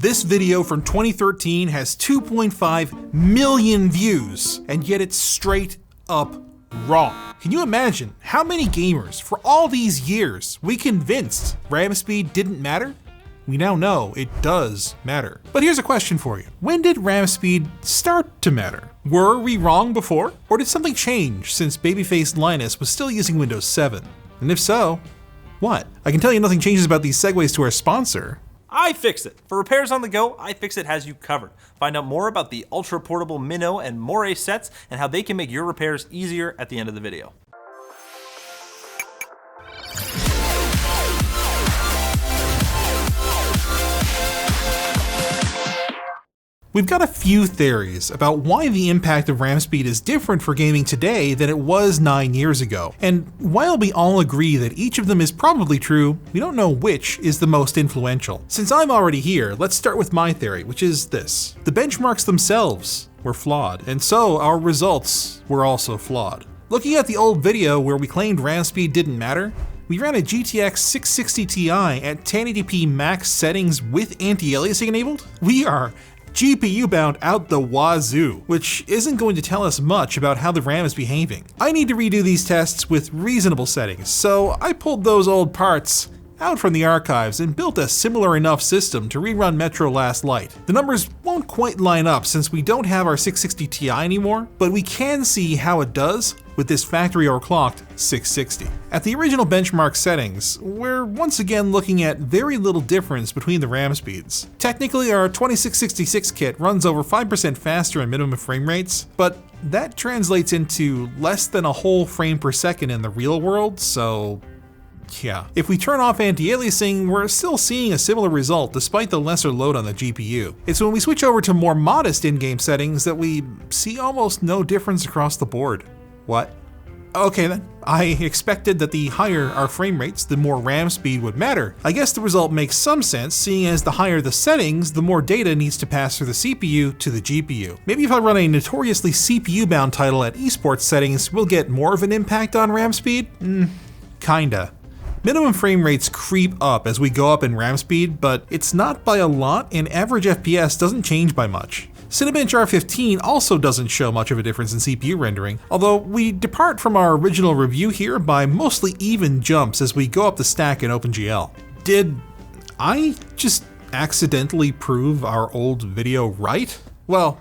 This video from 2013 has 2.5 million views, and yet it's straight up wrong. Can you imagine how many gamers for all these years we convinced RAM speed didn't matter? We now know it does matter. But here's a question for you. When did RAM speed start to matter? Were we wrong before? Or did something change since babyface Linus was still using Windows 7? And if so, what? I can tell you nothing changes about these segues to our sponsor. iFixit. For repairs on the go, iFixit has you covered. Find out more about the ultra portable Minnow and Moray sets and how they can make your repairs easier at the end of the video. We've got a few theories about why the impact of RAM speed is different for gaming today than it was 9 years ago. And while we all agree that each of them is probably true, we don't know which is the most influential. Since I'm already here, let's start with my theory, which is this. The benchmarks themselves were flawed, and so our results were also flawed. Looking at the old video where we claimed RAM speed didn't matter, we ran a GTX 660 Ti at 1080p max settings with anti-aliasing enabled. We are GPU bound out the wazoo, which isn't going to tell us much about how the RAM is behaving. I need to redo these tests with reasonable settings, so I pulled those old parts out from the archives and built a similar enough system to rerun Metro Last Light. The numbers won't quite line up since we don't have our 660 Ti anymore, but we can see how it does with this factory overclocked 660. At the original benchmark settings, we're once again looking at very little difference between the RAM speeds. Technically, our 2666 kit runs over 5% faster in minimum frame rates, but that translates into less than a whole frame per second in the real world, so yeah. If we turn off anti-aliasing, we're still seeing a similar result despite the lesser load on the GPU. It's when we switch over to more modest in-game settings that we see almost no difference across the board. What? Okay then. I expected that the higher our frame rates, the more RAM speed would matter. I guess the result makes some sense, seeing as the higher the settings, the more data needs to pass through the CPU to the GPU. Maybe if I run a notoriously CPU-bound title at esports settings, we'll get more of an impact on RAM speed? Kinda. Minimum frame rates creep up as we go up in RAM speed, but it's not by a lot, and average FPS doesn't change by much. Cinebench R15 also doesn't show much of a difference in CPU rendering, although we depart from our original review here by mostly even jumps as we go up the stack in OpenGL. Did I just accidentally prove our old video right? Well,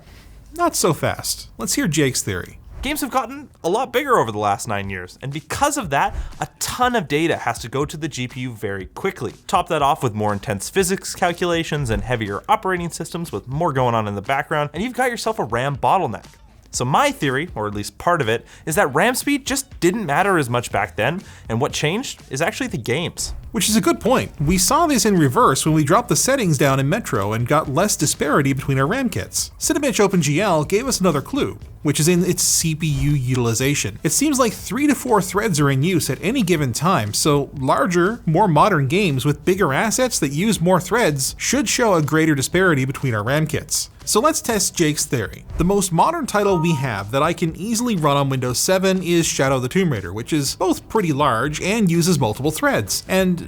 not so fast. Let's hear Jake's theory. Games have gotten a lot bigger over the last 9 years, and because of that, a ton of data has to go to the GPU very quickly. Top that off with more intense physics calculations and heavier operating systems with more going on in the background, and you've got yourself a RAM bottleneck. So my theory, or at least part of it, is that RAM speed just didn't matter as much back then, and what changed is actually the games. Which is a good point. We saw this in reverse when we dropped the settings down in Metro and got less disparity between our RAM kits. Cinebench OpenGL gave us another clue, which is in its CPU utilization. It seems like 3 to 4 threads are in use at any given time, so larger, more modern games with bigger assets that use more threads should show a greater disparity between our RAM kits. So let's test Jake's theory. The most modern title we have that I can easily run on Windows 7 is Shadow of the Tomb Raider, which is both pretty large and uses multiple threads. And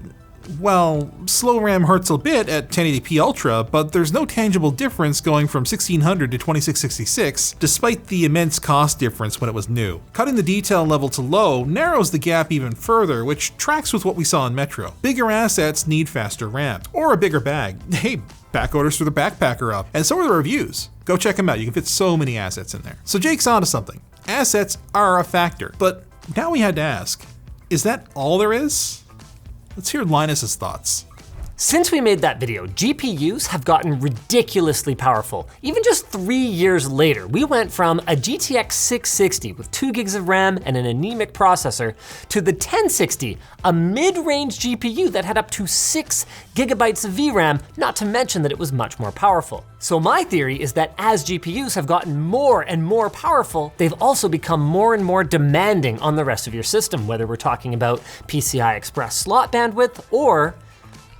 well, slow RAM hurts a bit at 1080p Ultra, but there's no tangible difference going from 1600 to 2666, despite the immense cost difference when it was new. Cutting the detail level to low narrows the gap even further, which tracks with what we saw in Metro. Bigger assets need faster RAM, or a bigger bag. Hey, back orders for the backpacker up, and so are the reviews. Go check them out, you can fit so many assets in there. So Jake's onto something. Assets are a factor, but now we had to ask, is that all there is? Let's hear Linus's thoughts. Since we made that video, GPUs have gotten ridiculously powerful. Even just 3 years later, we went from a GTX 660 with 2 gigs of RAM and an anemic processor to the 1060, a mid-range GPU that had up to 6 gigabytes of VRAM, not to mention that it was much more powerful. So my theory is that as GPUs have gotten more and more powerful, they've also become more and more demanding on the rest of your system, whether we're talking about PCI Express slot bandwidth or,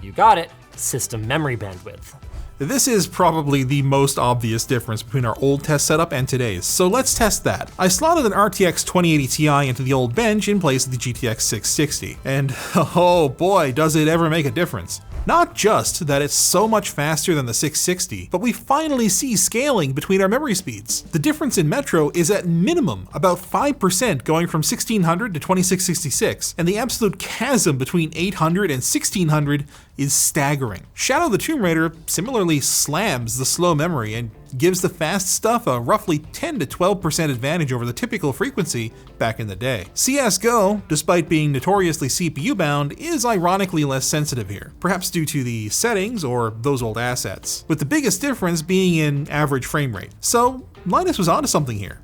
you got it, system memory bandwidth. This is probably the most obvious difference between our old test setup and today's, so let's test that. I slotted an RTX 2080 Ti into the old bench in place of the GTX 660, and oh boy, does it ever make a difference. Not just that it's so much faster than the 660, but we finally see scaling between our memory speeds. The difference in Metro is at minimum about 5% going from 1600 to 2666, and the absolute chasm between 800 and 1600 is staggering. Shadow the Tomb Raider similarly slams the slow memory and gives the fast stuff a roughly 10 to 12% advantage over the typical frequency back in the day. CSGO, despite being notoriously CPU bound, is ironically less sensitive here, perhaps due to the settings or those old assets, with the biggest difference being in average frame rate. So Linus was onto something here.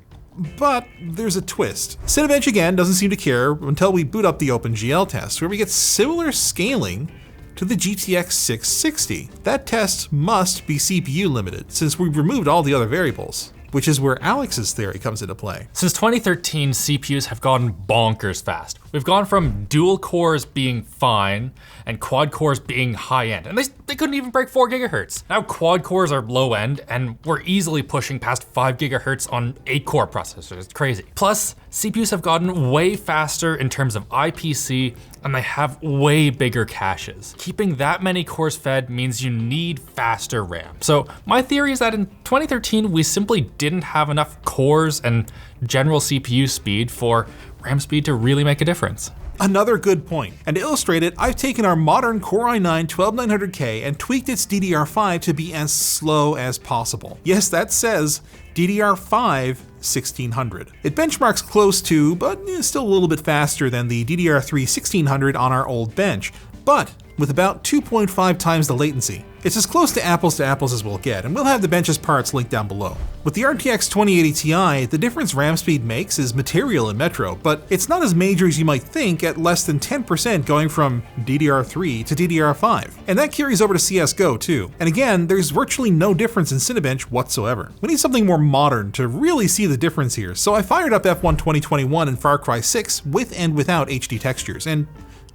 But there's a twist. Cinebench again doesn't seem to care until we boot up the OpenGL test, where we get similar scaling to the GTX 660. That test must be CPU limited, since we've removed all the other variables, which is where Alex's theory comes into play. Since 2013, CPUs have gotten bonkers fast. We've gone from dual cores being fine and quad cores being high end, and they couldn't even break 4 gigahertz. Now quad cores are low end, and we're easily pushing past 5 gigahertz on 8 core processors. It's crazy. Plus, CPUs have gotten way faster in terms of IPC, and they have way bigger caches. Keeping that many cores fed means you need faster RAM. So my theory is that in 2013, we simply didn't have enough cores and general CPU speed for RAM speed to really make a difference. Another good point. And to illustrate it, I've taken our modern Core i9 12900K and tweaked its DDR5 to be as slow as possible. Yes, that says DDR5 1600. It benchmarks close to, but is still a little bit faster than the DDR3 1600 on our old bench, but with about 2.5 times the latency. It's as close to apples as we'll get, and we'll have the bench's parts linked down below. With the RTX 2080 Ti, the difference RAM speed makes is material in Metro, but it's not as major as you might think at less than 10% going from DDR3 to DDR5. And that carries over to CSGO too. And again, there's virtually no difference in Cinebench whatsoever. We need something more modern to really see the difference here, so I fired up F1 2021 and Far Cry 6 with and without HD textures, and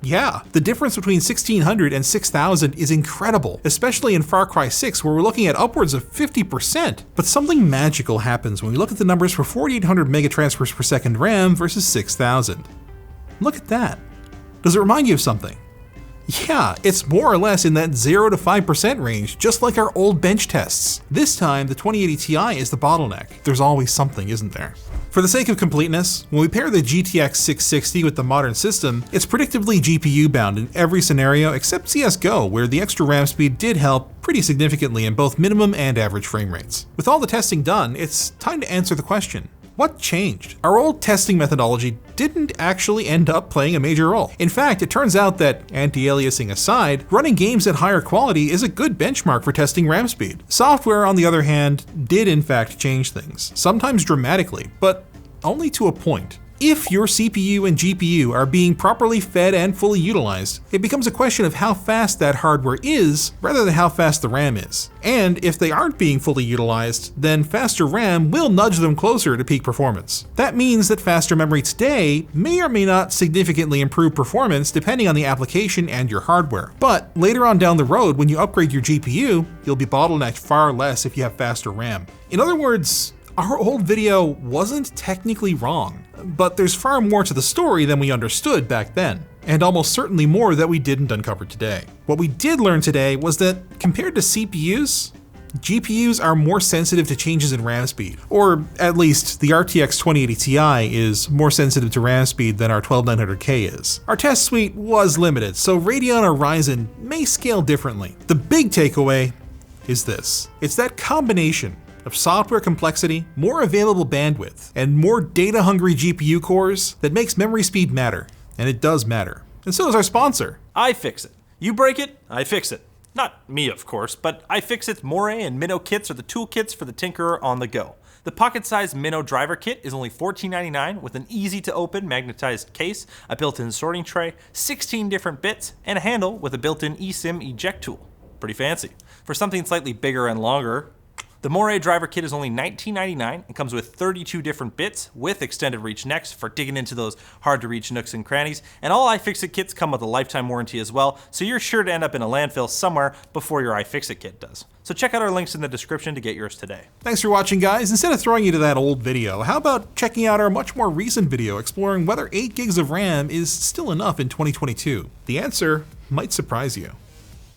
yeah, the difference between 1600 and 6000 is incredible, especially in Far Cry 6 where we're looking at upwards of 50%. But something magical happens when we look at the numbers for 4800 megatransfers per second RAM versus 6000. Look at that. Does it remind you of something? Yeah, it's more or less in that 0 to 5% range, just like our old bench tests. This time, the 2080 Ti is the bottleneck. There's always something, isn't there? For the sake of completeness, when we pair the GTX 660 with the modern system, it's predictably GPU bound in every scenario except CSGO, where the extra RAM speed did help pretty significantly in both minimum and average frame rates. With all the testing done, it's time to answer the question. What changed? Our old testing methodology didn't actually end up playing a major role. In fact, it turns out that, anti-aliasing aside, running games at higher quality is a good benchmark for testing RAM speed. Software, on the other hand, did in fact change things, sometimes dramatically, but only to a point. If your CPU and GPU are being properly fed and fully utilized, it becomes a question of how fast that hardware is rather than how fast the RAM is. And if they aren't being fully utilized, then faster RAM will nudge them closer to peak performance. That means that faster memory today may or may not significantly improve performance depending on the application and your hardware. But later on down the road, when you upgrade your GPU, you'll be bottlenecked far less if you have faster RAM. In other words, our old video wasn't technically wrong, but there's far more to the story than we understood back then, and almost certainly more that we didn't uncover today. What we did learn today was that compared to CPUs, GPUs are more sensitive to changes in RAM speed, or at least the RTX 2080 Ti is more sensitive to RAM speed than our 12900K is. Our test suite was limited, so Radeon or Ryzen may scale differently. The big takeaway is this. It's that combination of software complexity, more available bandwidth, and more data-hungry GPU cores that makes memory speed matter. And it does matter. And so does our sponsor. iFixit. You break it, I fix it. Not me, of course, but iFixit's Moray and Minnow kits are the toolkits for the tinkerer on the go. The pocket-sized Minnow driver kit is only $14.99 with an easy-to-open magnetized case, a built-in sorting tray, 16 different bits, and a handle with a built-in eSIM eject tool. Pretty fancy. For something slightly bigger and longer, the Moray driver kit is only $19.99 and comes with 32 different bits with extended reach necks for digging into those hard to reach nooks and crannies. And all iFixit kits come with a lifetime warranty as well, so you're sure to end up in a landfill somewhere before your iFixit kit does. So check out our links in the description to get yours today. Thanks for watching, guys. Instead of throwing you to that old video, how about checking out our much more recent video exploring whether 8 gigs of RAM is still enough in 2022? The answer might surprise you.